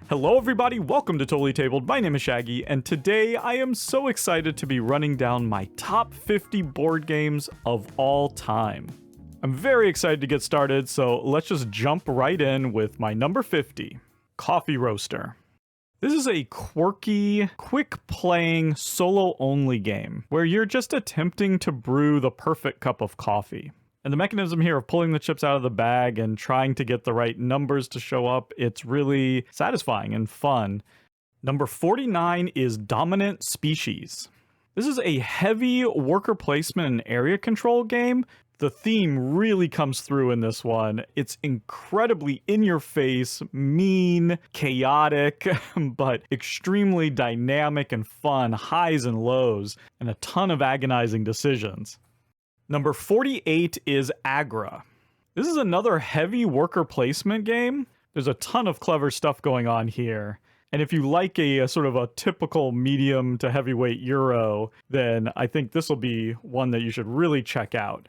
Hello everybody, welcome to Totally Tabled. My name is Shaggy, and today I am so excited to be running down my top 50 board games of all time. I'm very excited to get started, so let's just jump right in with my number 50, Coffee Roaster. This is a quirky, quick-playing, solo-only game where you're just attempting to brew the perfect cup of coffee. And the mechanism here of pulling the chips out of the bag and trying to get the right numbers to show up, it's really satisfying and fun. Number 49 is Dominant Species. This is a heavy worker placement and area control game. The theme really comes through in this one. It's incredibly in-your-face, mean, chaotic, but extremely dynamic and fun, highs and lows, and a ton of agonizing decisions. Number 48 is Agra. This is another heavy worker placement game. There's a ton of clever stuff going on here. And if you like a sort of a typical medium to heavyweight Euro, then I think this will be one that you should really check out.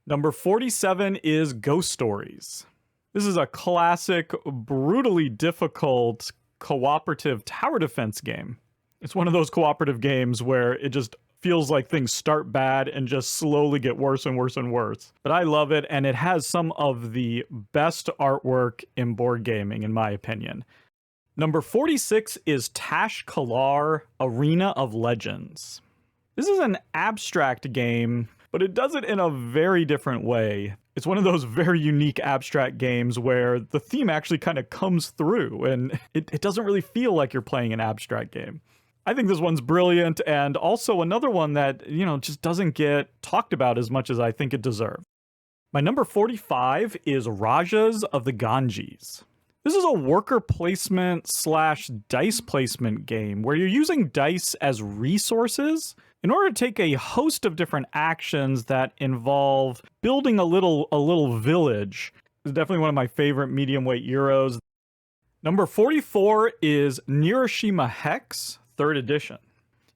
Number 47 is Ghost Stories. This is a classic, brutally difficult cooperative tower defense game. It's one of those cooperative games where it just feels like things start bad and just slowly get worse and worse and worse. But I love it, and it has some of the best artwork in board gaming, in my opinion. Number 46 is Tash Kalar Arena of Legends. This is an abstract game, but it does it in a very different way. It's one of those very unique abstract games where the theme actually kind of comes through, and it doesn't really feel like you're playing an abstract game. I think this one's brilliant, and also another one that, just doesn't get talked about as much as I think it deserves. My number 45 is Rajas of the Ganges. This is a worker placement / dice placement game where you're using dice as resources in order to take a host of different actions that involve building a little village. This is definitely one of my favorite medium weight Euros. Number 44 is Nirashima Hex, 3rd edition.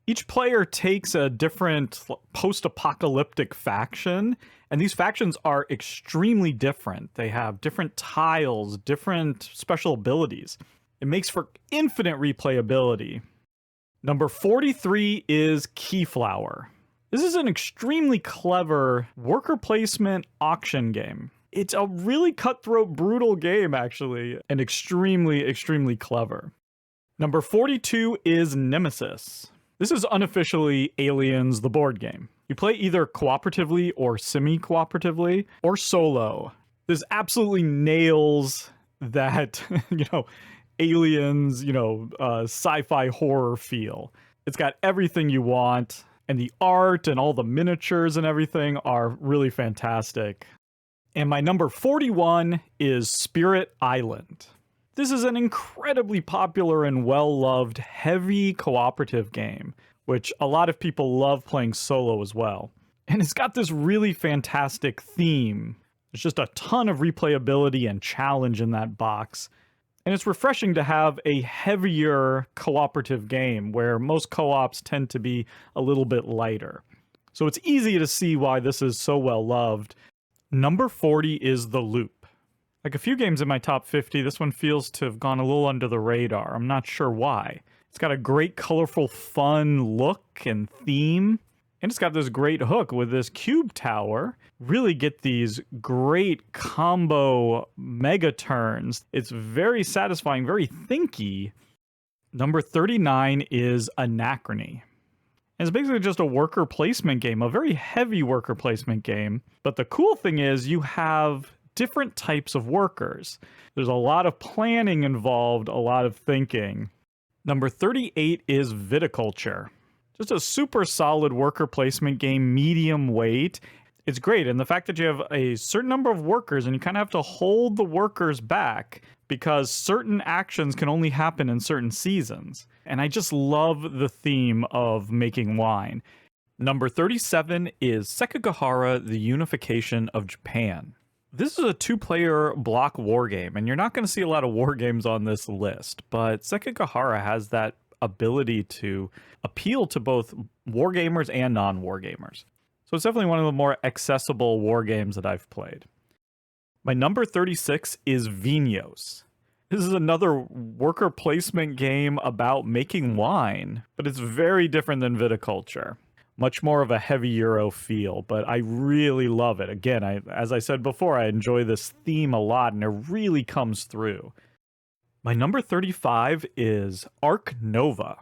Each player takes a different post-apocalyptic faction, and these factions are extremely different. They have different tiles, different special abilities. It makes for infinite replayability. Number 43 is Keyflower. This is an extremely clever worker placement auction game. It's a really cutthroat, brutal game, actually, and extremely, extremely clever. Number 42 is Nemesis. This is unofficially Aliens, the board game. You play either cooperatively or semi-cooperatively or solo. This absolutely nails that, Aliens, sci-fi horror feel. It's got everything you want, and the art and all the miniatures and everything are really fantastic. And my number 41 is Spirit Island. This is an incredibly popular and well-loved heavy cooperative game, which a lot of people love playing solo as well. And it's got this really fantastic theme. There's just a ton of replayability and challenge in that box. And it's refreshing to have a heavier cooperative game where most co-ops tend to be a little bit lighter. So it's easy to see why this is so well loved. Number 40 is The Loop. Like a few games in my top 50, this one feels to have gone a little under the radar. I'm not sure why. It's got a great, colorful, fun look and theme. And it's got this great hook with this cube tower. Really get these great combo mega turns. It's very satisfying, very thinky. Number 39 is Anachrony. And it's basically just a worker placement game, a very heavy worker placement game. But the cool thing is you have different types of workers. There's a lot of planning involved, a lot of thinking. Number 38 is Viticulture. Just a super solid worker placement game, medium weight. It's great, and the fact that you have a certain number of workers and you kind of have to hold the workers back because certain actions can only happen in certain seasons. And I just love the theme of making wine. Number 37 is Sekigahara, The Unification of Japan. This is a 2-player block war game, and you're not going to see a lot of war games on this list, but Sekigahara has that ability to appeal to both wargamers and non-wargamers. So it's definitely one of the more accessible war games that I've played. My number 36 is Vinhos. This is another worker placement game about making wine, but it's very different than viticulture. Much more of a heavy Euro feel, but I really love it. Again, as I said before, I enjoy this theme a lot, and it really comes through. My number 35 is Ark Nova.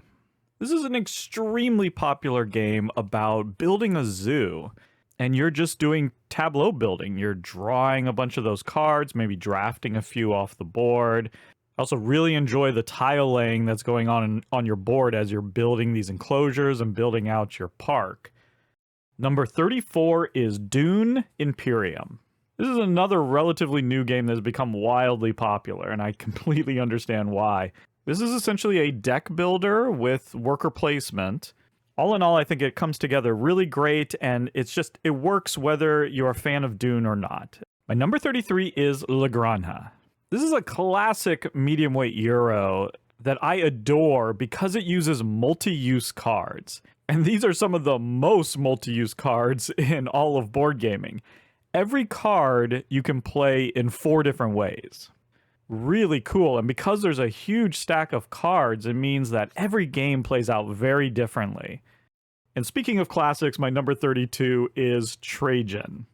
This is an extremely popular game about building a zoo, and you're just doing tableau building. You're drawing a bunch of those cards, maybe drafting a few off the board. I also really enjoy the tile laying that's going on your board as you're building these enclosures and building out your park. Number 34 is Dune Imperium. This is another relatively new game that has become wildly popular, and I completely understand why. This is essentially a deck builder with worker placement. All in all, I think it comes together really great, and it works whether you're a fan of Dune or not. My number 33 is La Granja. This is a classic medium weight Euro that I adore because it uses multi-use cards. And these are some of the most multi-use cards in all of board gaming. Every card you can play in 4 different ways. Really cool. And because there's a huge stack of cards, it means that every game plays out very differently. And speaking of classics, my number 32 is Trajan.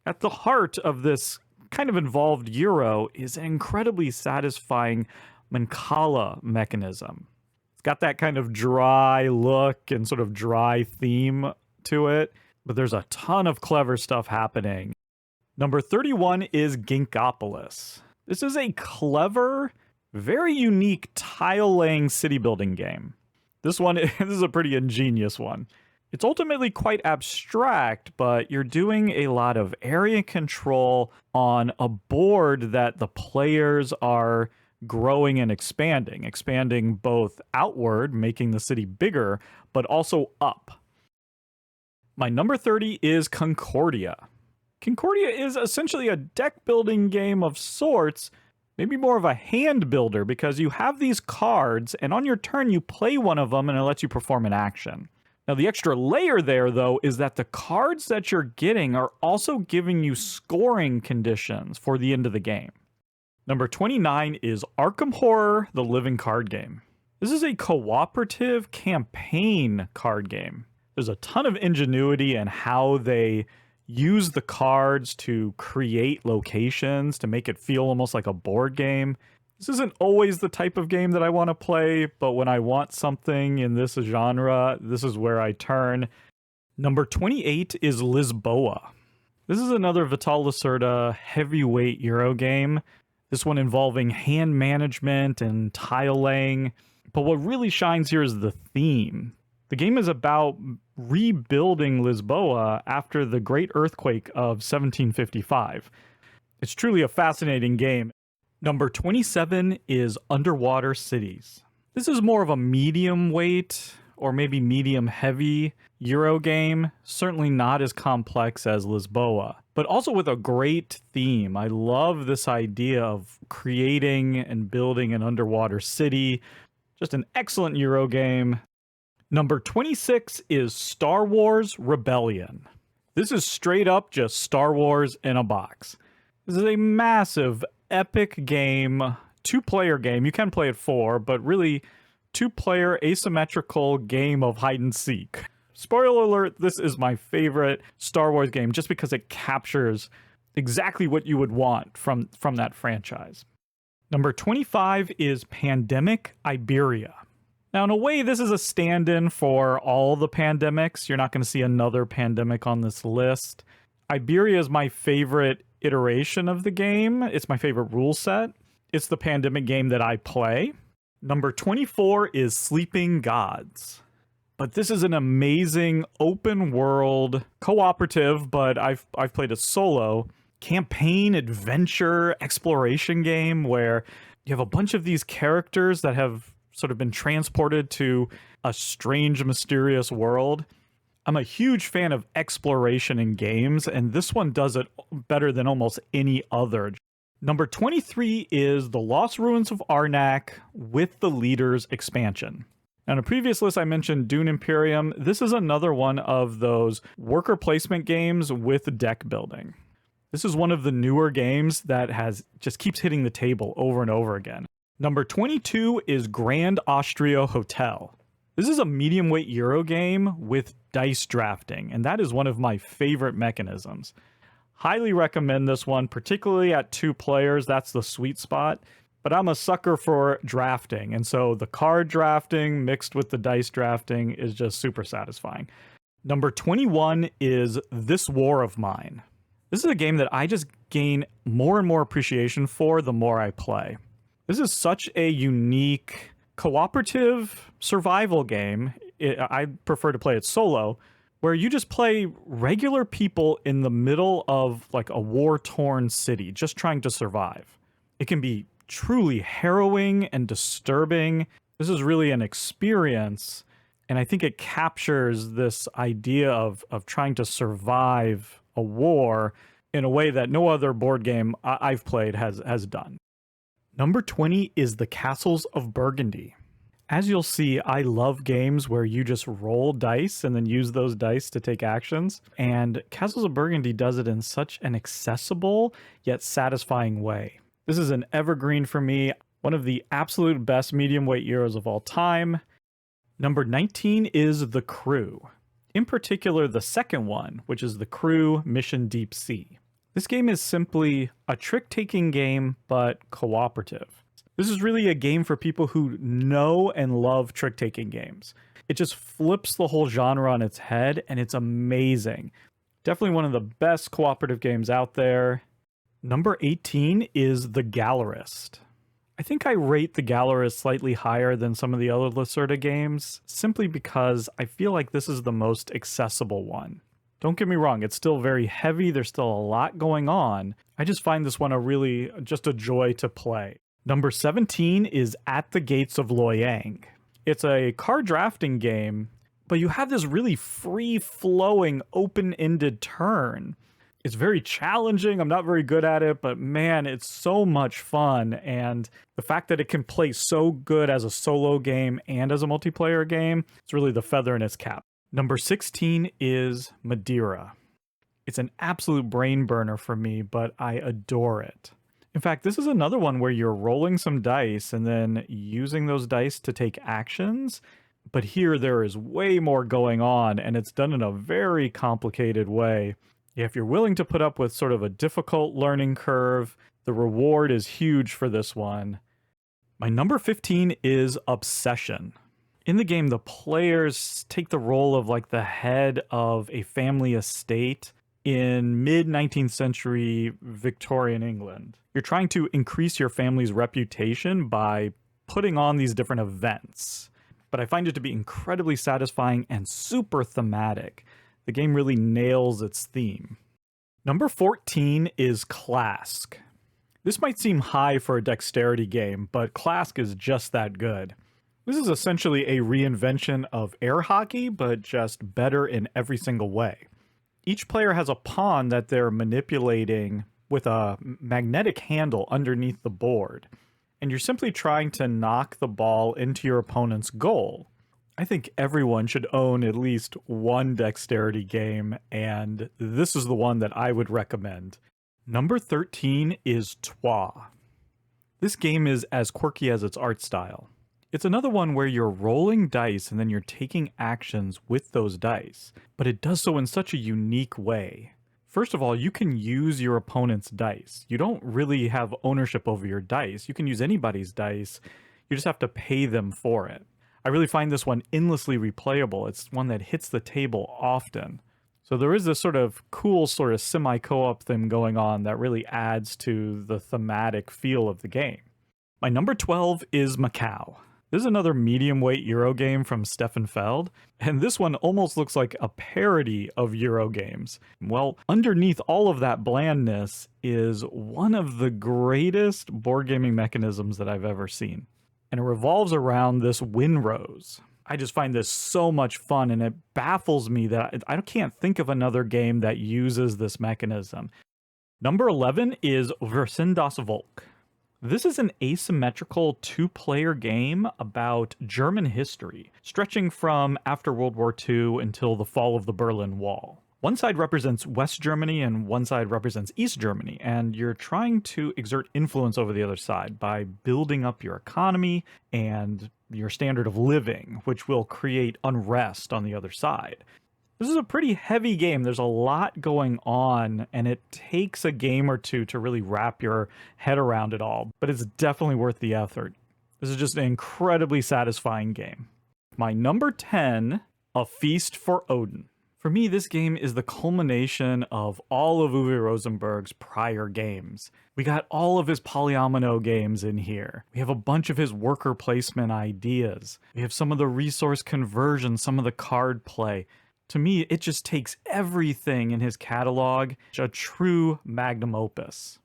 At the heart of this kind of involved Euro is an incredibly satisfying Mancala mechanism. It's got that kind of dry look and sort of dry theme to it, but there's a ton of clever stuff happening. Number 31 is Ginkgopolis. This is a clever, very unique tile-laying city-building game. This is a pretty ingenious one. It's ultimately quite abstract, but you're doing a lot of area control on a board that the players are growing and expanding both outward, making the city bigger, but also up. My number 30 is Concordia. Concordia is essentially a deck building game of sorts, maybe more of a hand builder, because you have these cards, and on your turn you play one of them and it lets you perform an action. Now, the extra layer there, though, is that the cards that you're getting are also giving you scoring conditions for the end of the game. Number 29 is Arkham Horror, the Living Card Game. This is a cooperative campaign card game. There's a ton of ingenuity in how they use the cards to create locations to make it feel almost like a board game. This isn't always the type of game that I want to play, but when I want something in this genre, this is where I turn. Number 28 is Lisboa. This is another Vital Lacerda heavyweight Euro game. This one involving hand management and tile laying. But what really shines here is the theme. The game is about rebuilding Lisboa after the Great Earthquake of 1755. It's truly a fascinating game. Number 27 is Underwater Cities. This is more of a medium weight or maybe medium heavy Euro game, certainly not as complex as Lisboa, but also with a great theme. I love this idea of creating and building an underwater city. Just an excellent Euro game. Number 26 is Star Wars Rebellion. This is straight up just Star Wars in a box. This is a massive, epic game, 2-player game. You can play it 4, but really 2-player asymmetrical game of hide and seek. Spoiler alert, this is my favorite Star Wars game just because it captures exactly what you would want from that franchise. Number 25 is Pandemic Iberia. Now, in a way, this is a stand-in for all the pandemics. You're not going to see another pandemic on this list. Iberia is my favorite iteration of the game. It's my favorite rule set. It's the pandemic game that I play. Number 24 is Sleeping Gods. But this is an amazing open world, cooperative, but I've played it solo, campaign, adventure, exploration game where you have a bunch of these characters that have sort of been transported to a strange, mysterious world. I'm a huge fan of exploration in games, and this one does it better than almost any other. Number 23 is The Lost Ruins of Arnak with the Leaders expansion. Now, in a previous list, I mentioned Dune Imperium. This is another one of those worker placement games with deck building. This is one of the newer games that just keeps hitting the table over and over again. Number 22 is Grand Austria Hotel. This is a medium weight Euro game with dice drafting, and that is one of my favorite mechanisms. Highly recommend this one, particularly at 2 players. That's the sweet spot. But I'm a sucker for drafting, and so the card drafting mixed with the dice drafting is just super satisfying. Number 21 is This War of Mine. This is a game that I just gain more and more appreciation for the more I play. This is such a unique cooperative survival game. I prefer to play it solo, where you just play regular people in the middle of like a war-torn city, just trying to survive. It can be truly harrowing and disturbing. This is really an experience, and I think it captures this idea of trying to survive a war in a way that no other board game I've played has done. Number 20 is The Castles of Burgundy. As you'll see, I love games where you just roll dice and then use those dice to take actions, and Castles of Burgundy does it in such an accessible yet satisfying way. This is an evergreen for me, one of the absolute best medium weight Euros of all time. Number 19 is The Crew. In particular, the second one, which is The Crew Mission Deep Sea. This game is simply a trick-taking game, but cooperative. This is really a game for people who know and love trick-taking games. It just flips the whole genre on its head, and it's amazing. Definitely one of the best cooperative games out there. Number 18 is The Gallerist. I think I rate The Gallerist slightly higher than some of the other Lacerda games, simply because I feel like this is the most accessible one. Don't get me wrong, it's still very heavy, there's still a lot going on. I just find this one just a joy to play. Number 17 is At the Gates of Loyang. It's a card drafting game, but you have this really free-flowing, open-ended turn. It's very challenging, I'm not very good at it, but man, it's so much fun, and the fact that it can play so good as a solo game and as a multiplayer game, it's really the feather in its cap. Number 16 is Madeira. It's an absolute brain burner for me, but I adore it. In fact, this is another one where you're rolling some dice and then using those dice to take actions, but here there is way more going on, and it's done in a very complicated way. If you're willing to put up with sort of a difficult learning curve, the reward is huge for this one. My number 15 is Obsession. In the game, the players take the role of like the head of a family estate in mid-19th century Victorian England. You're trying to increase your family's reputation by putting on these different events. But I find it to be incredibly satisfying and super thematic. The game really nails its theme. Number 14 is KLASK. This might seem high for a dexterity game, but KLASK is just that good. This is essentially a reinvention of air hockey, but just better in every single way. Each player has a pawn that they're manipulating with a magnetic handle underneath the board, and you're simply trying to knock the ball into your opponent's goal. I think everyone should own at least one dexterity game, and this is the one that I would recommend. Number 13 is Trois. This game is as quirky as its art style. It's another one where you're rolling dice and then you're taking actions with those dice, but it does so in such a unique way. First of all, you can use your opponent's dice. You don't really have ownership over your dice. You can use anybody's dice. You just have to pay them for it. I really find this one endlessly replayable. It's one that hits the table often. So there is this sort of cool sort of semi-co-op thing going on that really adds to the thematic feel of the game. My number 12 is Macao. This is another medium weight Euro game from Stefan Feld, and this one almost looks like a parody of Euro games. Well, underneath all of that blandness is one of the greatest board gaming mechanisms that I've ever seen, and it revolves around this win rose. I just find this so much fun, and it baffles me that I can't think of another game that uses this mechanism. Number 11 is Wir Sind Das Volk. This is an asymmetrical two-player game about German history, stretching from after World War II until the fall of the Berlin Wall. One side represents West Germany and one side represents East Germany, and you're trying to exert influence over the other side by building up your economy and your standard of living, which will create unrest on the other side. This is a pretty heavy game. There's a lot going on, and it takes a game or two to really wrap your head around it all, but it's definitely worth the effort. This is just an incredibly satisfying game. My number 10, A Feast for Odin. For me, this game is the culmination of all of Uwe Rosenberg's prior games. We got all of his Polyomino games in here. We have a bunch of his worker placement ideas. We have some of the resource conversion, some of the card play. To me, it just takes everything in his catalog, a true magnum opus.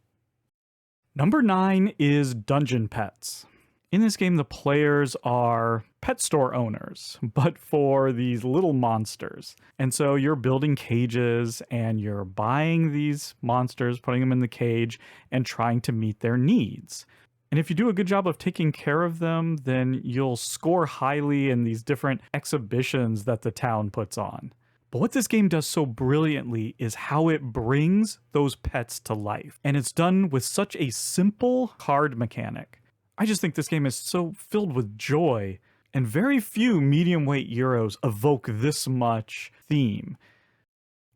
Number 9 is Dungeon Petz. In this game, the players are pet store owners, but for these little monsters. And so you're building cages and you're buying these monsters, putting them in the cage, and trying to meet their needs. And if you do a good job of taking care of them, then you'll score highly in these different exhibitions that the town puts on. But what this game does so brilliantly is how it brings those pets to life. And it's done with such a simple card mechanic. I just think this game is so filled with joy, and very few medium weight Euros evoke this much theme.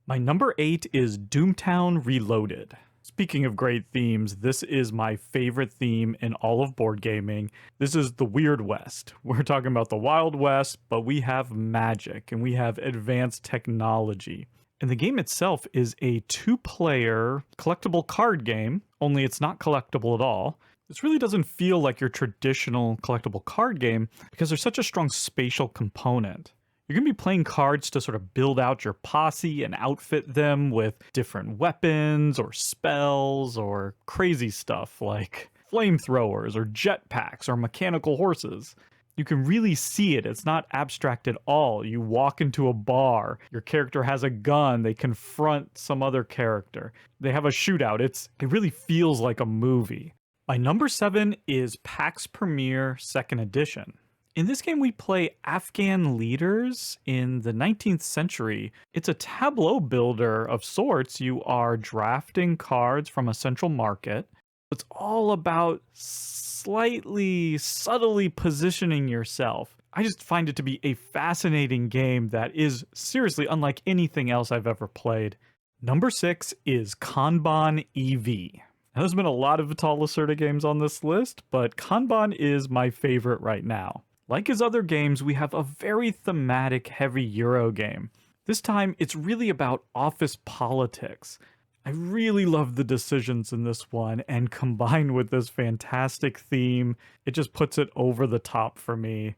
My number 8 is Doomtown Reloaded. Speaking of great themes, this is my favorite theme in all of board gaming. This is the Weird West. We're talking about the Wild West, but we have magic and we have advanced technology. And the game itself is a 2-player collectible card game, only it's not collectible at all. This really doesn't feel like your traditional collectible card game because there's such a strong spatial component. You're going to be playing cards to sort of build out your posse and outfit them with different weapons or spells or crazy stuff like flamethrowers or jetpacks or mechanical horses. You can really see it. It's not abstract at all. You walk into a bar, your character has a gun, they confront some other character, they have a shootout. It really feels like a movie. My number 7 is Pax Pamir 2nd Edition. In this game, we play Afghan leaders in the 19th century. It's a tableau builder of sorts. You are drafting cards from a central market. It's all about slightly, subtly positioning yourself. I just find it to be a fascinating game that is seriously unlike anything else I've ever played. Number 6 is Kanban EV. Now, there's been a lot of Vital Lacerda games on this list, but Kanban is my favorite right now. Like his other games, we have a very thematic, heavy Euro game. This time, it's really about office politics. I really love the decisions in this one, and combined with this fantastic theme, it just puts it over the top for me.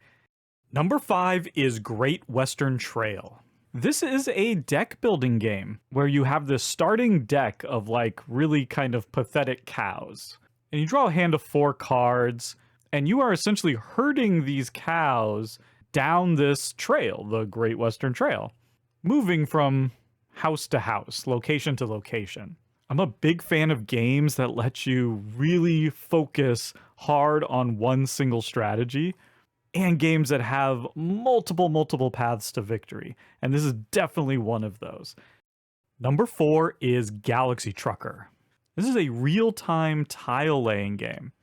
Number 5 is Great Western Trail. This is a deck building game where you have this starting deck of like really kind of pathetic cows. And you draw a hand of 4 cards, and you are essentially herding these cows down this trail, the Great Western Trail, moving from house to house, location to location. I'm a big fan of games that let you really focus hard on one single strategy, and games that have multiple paths to victory. And this is definitely one of those. Number 4 is Galaxy Trucker. This is a real-time tile laying game.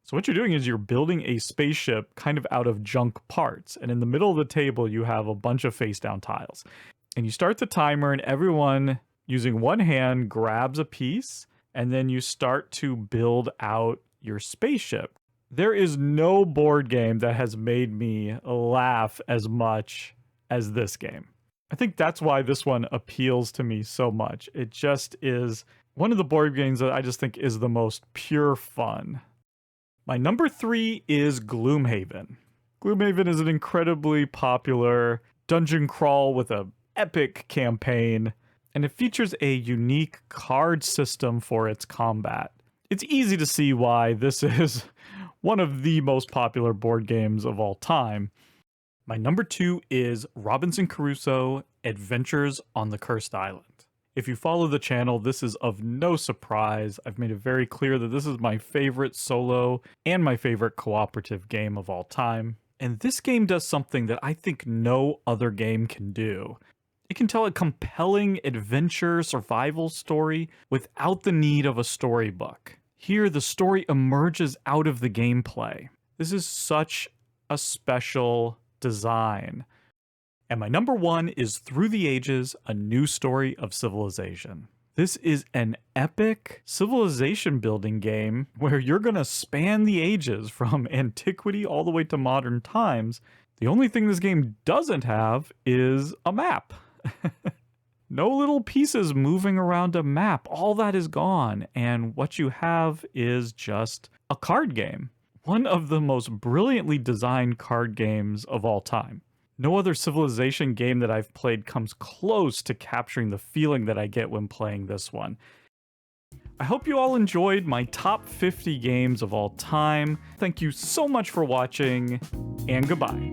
So what you're doing is you're building a spaceship kind of out of junk parts. And in the middle of the table, you have a bunch of face-down tiles. And you start the timer, and everyone using one hand grabs a piece, and then you start to build out your spaceship. There is no board game that has made me laugh as much as this game. I think that's why this one appeals to me so much. It just is one of the board games that I just think is the most pure fun. My number 3 is Gloomhaven. Gloomhaven is an incredibly popular dungeon crawl with an epic campaign, and it features a unique card system for its combat. It's easy to see why this is one of the most popular board games of all time. My number 2 is Robinson Crusoe: Adventures on the Cursed Island. If you follow the channel, this is of no surprise. I've made it very clear that this is my favorite solo and my favorite cooperative game of all time. And this game does something that I think no other game can do. It can tell a compelling adventure survival story without the need of a storybook. Here, the story emerges out of the gameplay. This is such a special design. And my number 1 is Thru the Ages, A New Story of Civilization. This is an epic civilization building game where you're gonna span the ages from antiquity all the way to modern times. The only thing this game doesn't have is a map. No little pieces moving around a map. All that is gone, and what you have is just a card game. One of the most brilliantly designed card games of all time. No other civilization game that I've played comes close to capturing the feeling that I get when playing this one. I hope you all enjoyed my top 50 games of all time. Thank you so much for watching, and goodbye.